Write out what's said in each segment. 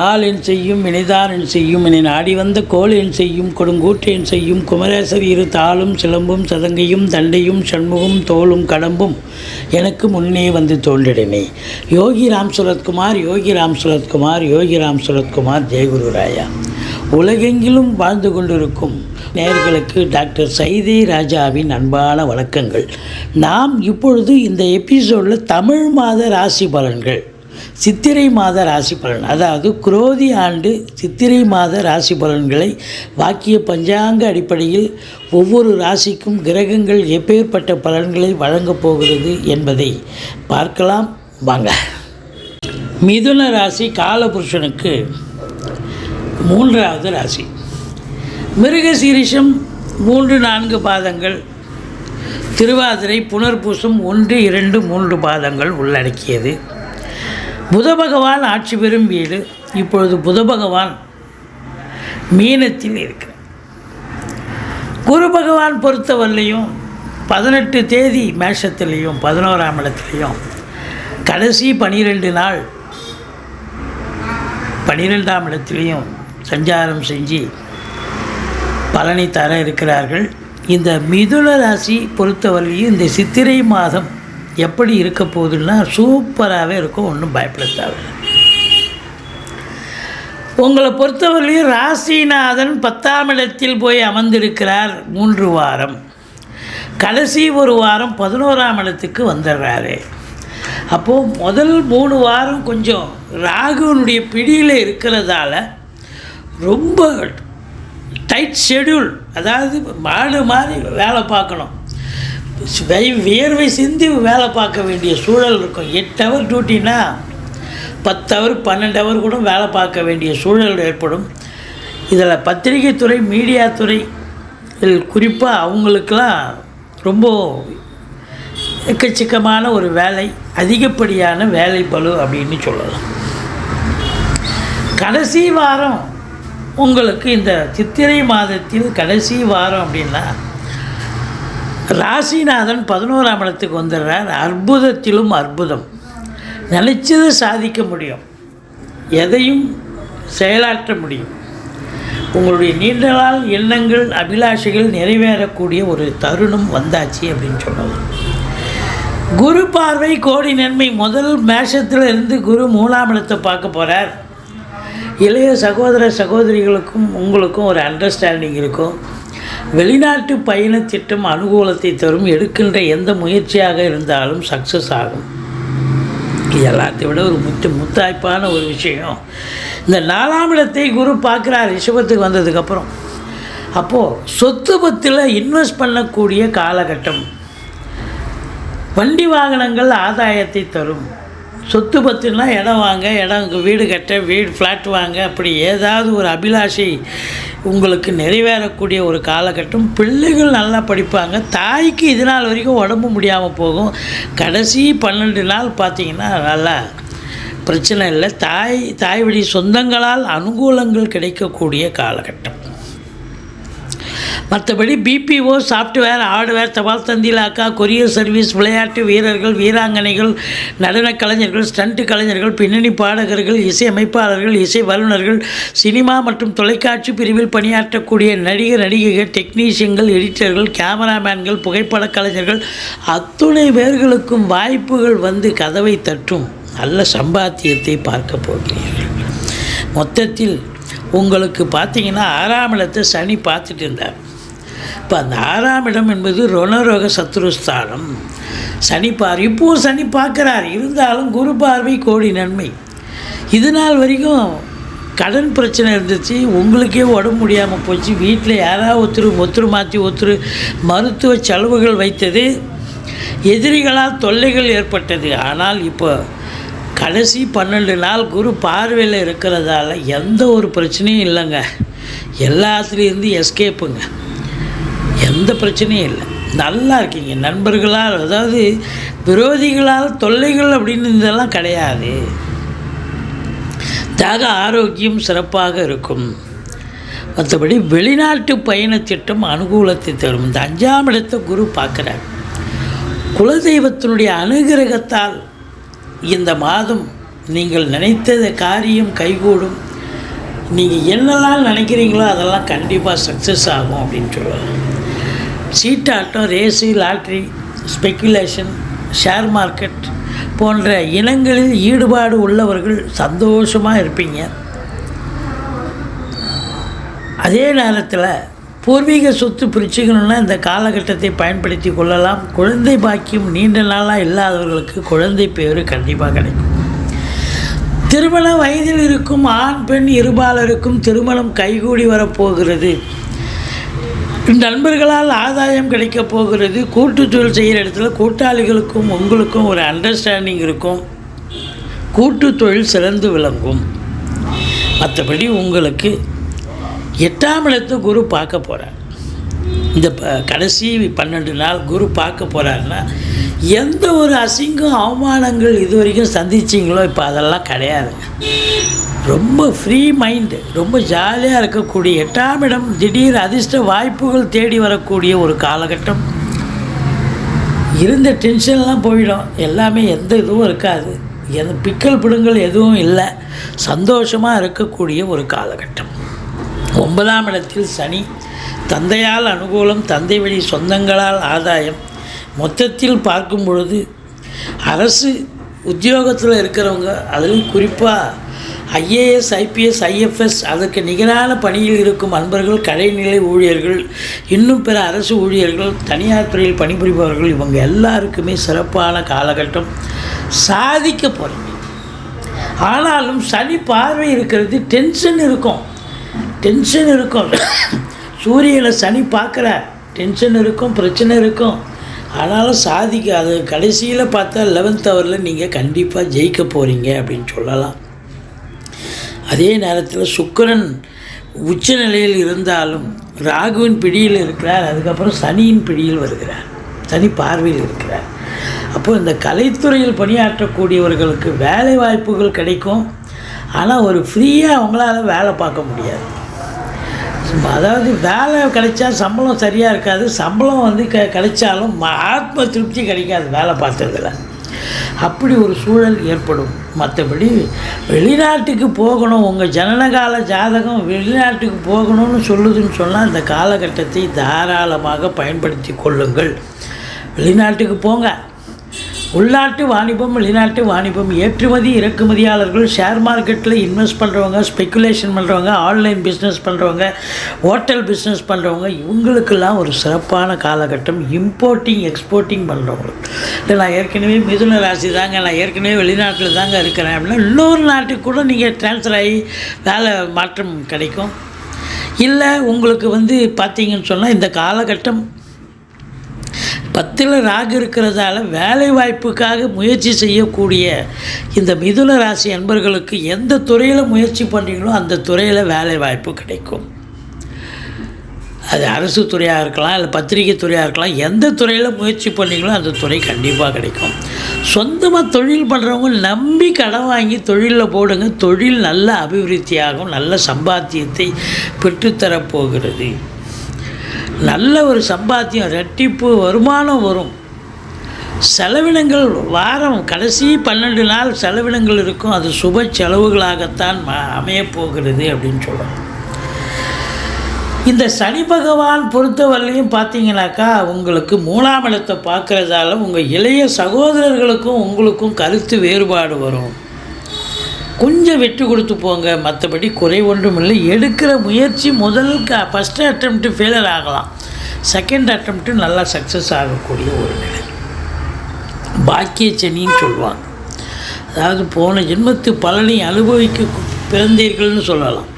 நாளென் செய்யும் வினைதானென் செய்யும் என நாடி வந்த கோளென் செய்யும் கொடுங்கூற்றென் செய்யும் குமரேசர் இரு தாளும் சிலம்பும் சதங்கையும் தண்டையும் சண்முகம் தோளும் கடம்பும் எனக்கு முன்னே வந்து தோன்றிடனே. யோகி ராம் சுரத்குமார், யோகி ராம் சுரத்குமார், யோகி ராம் சுரத்குமார், ஜெயகுரு ராயா. உலகெங்கிலும் வாழ்ந்து கொண்டிருக்கும் நேயர்களுக்கு டாக்டர் சைதை ராஜாவின் அன்பான வணக்கங்கள். நாம் இப்பொழுது இந்த எபிசோடில் தமிழ் மாத ராசி பலன்கள், சித்திரை மாத ராசி பலன், அதாவது குரோதி ஆண்டு சித்திரை மாத ராசி பலன்களை வாக்கிய பஞ்சாங்க அடிப்படையில் ஒவ்வொரு ராசிக்கும் கிரகங்கள் எப்பேற்பட்ட பலன்களை வழங்கப் போகிறது என்பதை பார்க்கலாம் வாங்க. மிதுன ராசி காலபுருஷனுக்கு 3வது ராசி. மிருகசீரிஷம் 3-4 பாதங்கள், திருவாதிரை புனர்பூசம் 1, 2, 3 பாதங்கள் உள்ளடக்கியது. புத பகவான் ஆட்சி பெறும் வீடு. இப்பொழுது புத பகவான் மீனத்தில் இருக்கிறார். குரு பகவான் பொறுத்தவரையிலையும் 18 தேதி மேஷத்துலேயும் 11ஆம் இடத்துலையும் கடைசி 12 நாள் 12ஆம் இடத்துலையும் சஞ்சாரம் செஞ்சு பலனை தர இருக்கிறார்கள். இந்த மிதுன ராசி பொறுத்தவரையிலும் இந்த சித்திரை மாதம் எப்படி இருக்க போகுதுன்னா சூப்பராகவே இருக்கும், ஒன்றும் பயப்பட தேவையில்லை. உங்களை பொறுத்தவரையிலும் ராசிநாதன் 10ஆம் இடத்தில் போய் அமர்ந்திருக்கிறார் 3 வாரம். கடைசி ஒரு வாரம் 11ஆம் இடத்துக்கு வந்துடுறாரு. அப்போது முதல் 3 வாரம் கொஞ்சம் ராகுனுடைய பிடியில் இருக்கிறதால ரொம்ப டைட் ஷெடியூல், அதாவது மாடு மாதிரி வேலை பார்க்கணும், வியர்வை சிந்தி வேலை பார்க்க வேண்டிய சூழல் இருக்கும். 8 ஹவர் டியூட்டினா 10 ஹவர் 12 ஹவர் கூட வேலை பார்க்க வேண்டிய சூழல் ஏற்படும். இதில் பத்திரிகை துறை, மீடியா துறை குறிப்பாக அவங்களுக்கெல்லாம் ரொம்ப எக்கச்சக்கமான ஒரு வேலை, அதிகப்படியான வேலை பளு அப்படின்னு சொல்லலாம். கடைசி வாரம் உங்களுக்கு இந்த சித்திரை மாதத்தில் கடைசி வாரம் அப்படின்னா ராசிநாதன் 11ஆம் இடத்துக்கு வந்துடுறார். அற்புதத்திலும் அற்புதம், நினைச்சது சாதிக்க முடியும், எதையும் செயலாற்ற முடியும். உங்களுடைய நீண்ட நாள் எண்ணங்கள், அபிலாஷைகள் நிறைவேறக்கூடிய ஒரு தருணம் வந்தாச்சு அப்படின்னு சொல்லலாம். குரு பார்வை கோடி நன்மை. முதல் மேஷத்தில் இருந்து குரு 3ஆம் இடத்தை பார்க்க போகிறார். இளைய சகோதர சகோதரிகளுக்கும் உங்களுக்கும் ஒரு அண்டர்ஸ்டாண்டிங் இருக்கும். வெளிநாட்டு பயண திட்டம் அனுகூலத்தை தரும். எடுக்கின்ற எந்த முயற்சியாக இருந்தாலும் சக்ஸஸ் ஆகும். இது எல்லாத்தை விட ஒரு முத்தாய்ப்பான ஒரு விஷயம், இந்த 4ஆம் இடத்தை குரு பார்க்குறார் ரிஷபத்துக்கு வந்ததுக்கப்புறம். அப்போது சொத்து பத்தில் இன்வெஸ்ட் பண்ணக்கூடிய காலகட்டம். வண்டி வாகனங்கள் ஆதாயத்தை தரும். சொத்து பத்துனா இடம் வாங்க, வீடு கட்ட, ஃப்ளாட் வாங்க, அப்படி ஏதாவது ஒரு அபிலாஷை உங்களுக்கு நிறைவேறக்கூடிய ஒரு காலகட்டம். பிள்ளைகள் நல்லா படிப்பாங்க. தாய்க்கு இது நாள் வரைக்கும் உடம்பு முடியாமல் போகும். கடைசி 12 நாள் பார்த்திங்கன்னா நல்லா பிரச்சனை இல்லை. தாய் வழி சொந்தங்களால் அனுகூலங்கள் கிடைக்கக்கூடிய காலகட்டம். மற்றபடி பிபிஓ, சாஃப்ட்வேர், ஹார்ட்வேர், தபால் தந்தி இலாக்கா, கொரியர் சர்வீஸ், விளையாட்டு வீரர்கள், வீராங்கனைகள், நடன கலைஞர்கள், ஸ்டண்ட் கலைஞர்கள், பின்னணி பாடகர்கள், இசை அமைப்பாளர்கள், இசை வல்லுநர்கள், சினிமா மற்றும் தொலைக்காட்சி பிரிவில் பணியாற்றக்கூடிய நடிகர் நடிகைகள், டெக்னீஷியன்கள், எடிட்டர்கள், கேமராமேன்கள், புகைப்பட கலைஞர்கள், அத்துணை பேர்களுக்கும் வாய்ப்புகள் வந்து கதவை தட்டும். நல்ல சம்பாத்தியத்தை பார்க்க போகிறீர்கள். மொத்தத்தில் உங்களுக்கு பார்த்திங்கன்னா 6ஆம் இடத்தை சனி பார்த்துட்டு இருந்தார். இப்போ அந்த 6ஆம் இடம் என்பது ருணரோக சத்ருஸ்தானம். இப்போது சனி பார்க்குறார். இருந்தாலும் குரு பார்வை கோடி நன்மை. இது நாள் வரைக்கும் கடன் பிரச்சனை இருந்துச்சு, உங்களுக்கே உடம்பு முடியாமல் போச்சு, வீட்டில் யாராவது ஒருத்தர் மருத்துவ செலவுகள் வைத்தது, எதிரிகளால் தொல்லைகள் ஏற்பட்டது. ஆனால் இப்போ கடைசி 12 நாள் குரு பார்வையில் இருக்கிறதால எந்த ஒரு பிரச்சனையும் இல்லைங்க. எல்லாத்துலேருந்து எஸ்கேப்புங்க, எந்த பிரச்சனையும் இல்லை, நல்லா இருக்கீங்க. நண்பர்களால், அதாவது விரோதிகளால் தொல்லைகள் அப்படின்னு இதெல்லாம் கிடையாது. ஆரோக்கியம் சிறப்பாக இருக்கும். மற்றபடி வெளிநாட்டு பயண திட்டம் அனுகூலத்தை தரும். இந்த 5ஆம் இடத்தை குரு பார்க்குறார். குலதெய்வத்தினுடைய அனுகிரகத்தால் இந்த மாதம் நீங்கள் நினைத்தது காரியம் கைகூடும். நீங்கள் என்னெல்லாம் நினைக்கிறீங்களோ அதெல்லாம் கண்டிப்பாக சக்ஸஸ் ஆகும் அப்படின்னு சொல்லலாம். சீட்டாட்டம், race, lottery, speculation, share market போன்ற இனங்களில் ஈடுபாடு உள்ளவர்கள் சந்தோஷமாக இருப்பீங்க. அதே நேரத்தில் பூர்வீக சொத்து பிரிச்சுக்கணுன்னா இந்த காலகட்டத்தை பயன்படுத்தி கொள்ளலாம். குழந்தை பாக்கியம் நீண்ட நாளாக இல்லாதவர்களுக்கு குழந்தை பேர் கண்டிப்பாக கிடைக்கும். திருமண வயதில் இருக்கும் ஆண் பெண் இருபாலருக்கும் திருமணம் கைகூடி வரப்போகிறது. நண்பர்களால் ஆதாயம் கிடைக்கப் போகிறது. கூட்டு தொழில் செய்கிற இடத்துல கூட்டாளிகளுக்கும் உங்களுக்கும் ஒரு அண்டர்ஸ்டாண்டிங் இருக்கும். கூட்டு தொழில் சிறந்து விளங்கும். மற்றபடி உங்களுக்கு 8ஆம் இடத்தை குரு பார்க்க போகிறார். இந்த கடைசி 12 நாள் குரு பார்க்க போகிறாருன்னா எந்த ஒரு அசிங்கம் அவமானங்கள் இது வரைக்கும் சந்திச்சிங்களோ இப்போ அதெல்லாம் கிடையாது. ரொம்ப ஃப்ரீ மைண்டு, ரொம்ப ஜாலியாக இருக்கக்கூடிய 8ஆம் இடம் திடீர் அதிர்ஷ்ட வாய்ப்புகள் தேடி வரக்கூடிய ஒரு காலகட்டம். இருந்த டென்ஷன்லாம் போயிடும். எல்லாமே எந்த இதுவும் இருக்காது. எந்த பிக்கல் பிடுங்கள் எதுவும் இல்லை. சந்தோஷமாக இருக்கக்கூடிய ஒரு காலகட்டம். 9ஆம் இடத்தில் சனி, தந்தையால் அனுகூலம், தந்தை வழி சொந்தங்களால் ஆதாயம். மொத்தத்தில் பார்க்கும் பொழுது அரசு உத்தியோகத்தில் இருக்கிறவங்க, அதுலேயும் குறிப்பாக ஐஏஎஸ், ஐபிஎஸ், ஐஎஃப்எஸ் அதற்கு நிகரான பணியில் இருக்கும் அன்பர்கள், கடைநிலை ஊழியர்கள், இன்னும் பிற அரசு ஊழியர்கள், தனியார் துறையில் பணிபுரிபவர்கள், இவங்க எல்லாருக்குமே சிறப்பான காலகட்டம். சாதிக்க போகிறீங்க. ஆனாலும் சனி பார்வை இருக்கிறது. டென்ஷன் இருக்கும். சூரியனை சனி பார்க்குறார். டென்ஷன் இருக்கும், பிரச்சனை இருக்கும். ஆனாலும் சாதிக்க, அது கடைசியில் பார்த்தா 11th ஹவரில் நீங்கள் கண்டிப்பாக ஜெயிக்க போகிறீங்க அப்படின்னு சொல்லலாம். அதே நேரத்தில் சுக்கிரன் உச்ச நிலையில் இருந்தாலும் ராகுவின் பிடியில் இருக்கிறார். அதுக்கப்புறம் சனியின் பிடியில் வருகிறார். சனி பார்வையில் இருக்கிறார். அப்போது இந்த கலைத்துறையில் பணியாற்றக்கூடியவர்களுக்கு வேலை வாய்ப்புகள் கிடைக்கும். ஆனால் ஒரு ஃப்ரீயாக அவங்களால வேலை பார்க்க முடியாது. அதாவது வேலை கிடைச்சா சம்பளம் சரியாக இருக்காது. சம்பளம் வந்து கிடைச்சாலும் ஆத்ம திருப்தி கிடைக்காது வேலை பார்த்ததில். அப்படி ஒரு சூழல் ஏற்படும். மற்றபடி வெளிநாட்டுக்கு போகணும், உங்கள் ஜனனகால ஜாதகம் வெளிநாட்டுக்கு போகணும்னு சொல்லுதுன்னு சொன்னால் இந்த காலகட்டத்தை தாராளமாக பயன்படுத்தி கொள்ளுங்கள். வெளிநாட்டுக்கு போங்க. உள்நாட்டு வாணிபம், வெளிநாட்டு வாணிபம், ஏற்றுமதி இறக்குமதியாளர்கள், ஷேர் மார்க்கெட்டில் இன்வெஸ்ட் பண்ணுறவங்க, ஸ்பெக்குலேஷன் பண்ணுறவங்க, ஆன்லைன் பிஸ்னஸ் பண்ணுறவங்க, ஹோட்டல் பிஸ்னஸ் பண்ணுறவங்க, இவங்களுக்கெல்லாம் ஒரு சிறப்பான காலகட்டம். இம்போர்ட்டிங் எக்ஸ்போர்ட்டிங் பண்ணுறவங்களுக்கு, இல்லை நான் ஏற்கனவே மிதுன ராசி தாங்க, நான் ஏற்கனவே வெளிநாட்டில் தாங்க இருக்கிறேன் அப்படின்னா இன்னொரு நாட்டுக்கு கூட நீங்கள் ட்ரான்ஸ்ஃபர் ஆகி வேலை மாற்றம் கிடைக்கும். இல்லை உங்களுக்கு வந்து பார்த்தீங்கன்னு சொன்னால் இந்த காலகட்டம் 10ல் ராகு இருக்கிறதால வேலை வாய்ப்புக்காக முயற்சி செய்யக்கூடிய இந்த மிதுன ராசி அன்பர்களுக்கு எந்த துறையில் முயற்சி பண்ணுறீங்களோ அந்த துறையில் வேலை வாய்ப்பு கிடைக்கும். அது அரசு துறையாக இருக்கலாம், இல்லை பத்திரிகை துறையாக இருக்கலாம். எந்த துறையில் முயற்சி பண்ணீங்களோ அந்த துறை கண்டிப்பாக கிடைக்கும். சொந்தமாக தொழில் பண்ணுறவங்க நம்பி கடன் வாங்கி தொழிலில் போடுங்க. தொழில் நல்ல அபிவிருத்தியாகும். நல்ல சம்பாத்தியத்தை பெற்றுத்தரப்போகிறது. நல்ல ஒரு சம்பாத்தியம், ரெட்டிப்பு வருமானம் வரும். செலவினங்கள் வாரம் கடைசி 12 நாள் செலவினங்கள் இருக்கும். அது சுப செலவுகளாகத்தான் அமையப்போகிறது அப்படின்னு சொல்லலாம். இந்த சனி பகவான் பொறுத்தவரையிலையும் பார்த்தீங்கன்னாக்கா உங்களுக்கு 3ஆம் இடத்தை பார்க்குறதால உங்கள் இளைய சகோதரர்களுக்கும் உங்களுக்கும் கருத்து வேறுபாடு வரும். கொஞ்சம் வெற்றி கொடுத்து போங்க. மற்றபடி குறை ஒன்றும் இல்லை. எடுக்கிற முயற்சி ஃபஸ்ட்டு அட்டெம்ப்ட்டு ஃபெயிலியர் ஆகலாம். செகண்ட் அட்டெம்ப்ட்டு நல்லா சக்ஸஸ் ஆகக்கூடிய ஒரு நிலை. பாக்கிய சனின்னு சொல்லுவாங்க. அதாவது போன ஜென்மத்து பலனை அனுபவிக்க பிறந்தீர்கள்னு சொல்லலாம்.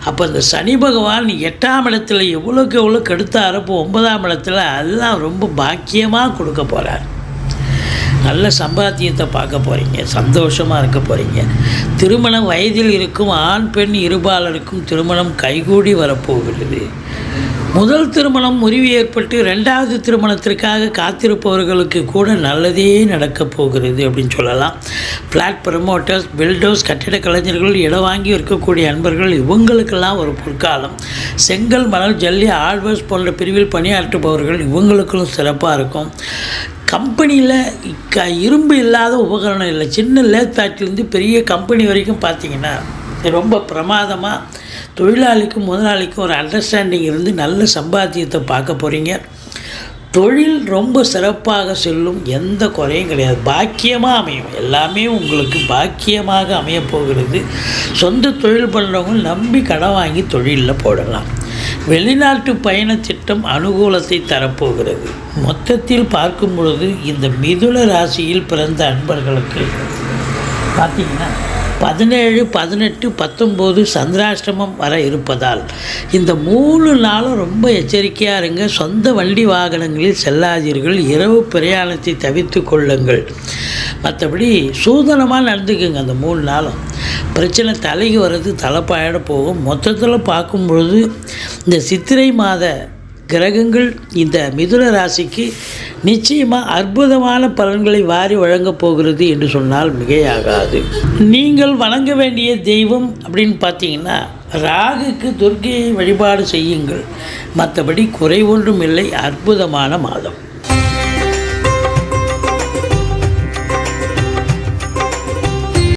அப்போ இந்த சனி பகவான் 8ஆம் இடத்துல எவ்வளோக்கு எவ்வளோ கெடுத்தாரோ இப்போ 9ஆம் இடத்துல அதெல்லாம் ரொம்ப பாக்கியமாக கொடுக்க போகிறார். நல்ல சம்பாத்தியத்தை பார்க்க போகிறீங்க. சந்தோஷமாக இருக்க போகிறீங்க. திருமண வயதில் இருக்கும் ஆண் பெண் இருபாலருக்கும் திருமணம் கைகூடி வரப்போகிறது. முதல் திருமணம் முறிவு ஏற்பட்டு 2வது திருமணத்திற்காக காத்திருப்பவர்களுக்கு கூட நல்லதே நடக்கப் போகிறது அப்படின்னு சொல்லலாம். ஃப்ளாட் ப்ரமோட்டர்ஸ், பில்டர்ஸ், கட்டிட கலைஞர்கள், இடம் வாங்கி இருக்கக்கூடிய அன்பர்கள், இவங்களுக்கெல்லாம் ஒரு பொற்காலம். செங்கல், மணல், ஜல்லி, ஆழ்வர்ஸ் போன்ற பிரிவில் பணியாற்றுபவர்கள் இவங்களுக்கும் சிறப்பாக இருக்கும். கம்பெனியில் இரும்பு இல்லாத உபகரணம் இல்லை. சின்ன லேத் ஃபேக்ட்ரிலேருந்து பெரிய கம்பெனி வரைக்கும் பார்த்தீங்கன்னா ரொம்ப பிரமாதமாக தொழிலாளிக்கும் முதலாளிக்கும் ஒரு அண்டர்ஸ்டாண்டிங் இருந்து நல்ல சம்பாத்தியத்தை பார்க்க போகிறீங்க. தொழில் ரொம்ப சிறப்பாக செல்லும், எந்த குறையும் கிடையாது, பாக்கியமாக அமையும். எல்லாமே உங்களுக்கு பாக்கியமாக அமையப் போகிறது. சொந்த தொழில் பண்ணுறவங்க நம்பி கடன் வாங்கி தொழிலில் போடலாம். வெளிநாட்டு பயண திட்டம் அனுகூலத்தை தரப்போகிறது. மொத்தத்தில் பார்க்கும் பொழுது இந்த மிதுன ராசியில் பிறந்த அன்பர்களுக்கு பார்த்திங்கன்னா 17, 18, 19 சந்திராஷ்டமம் வர இருப்பதால் இந்த 3 நாளும் ரொம்ப எச்சரிக்கையாக இருங்க. சொந்த வண்டி வாகனங்களில் செல்லாதீர்கள். இரவு பிரயாணத்தை தவிர்த்து கொள்ளுங்கள். மற்றபடி சூதனமாக நடந்துக்குங்க. அந்த 3 நாளும் பிரச்சனை தலைக்கு வர்றது தலைப்பாயிட போகும். மொத்தத்தில் பார்க்கும் பொழுது இந்த சித்திரை மாத கிரகங்கள் இந்த மிதுன ராசிக்கு நிச்சயமாக அற்புதமான பலன்களை வாரி வழங்கப் போகிறது என்று சொன்னால் மிகையாகாது. நீங்கள் வணங்க வேண்டிய தெய்வம் அப்படின்னு பார்த்தீங்கன்னா ராகுக்கு துர்க்கையை வழிபாடு செய்யுங்கள். மற்றபடி குறை ஒன்றும் இல்லை. அற்புதமான மாதம்.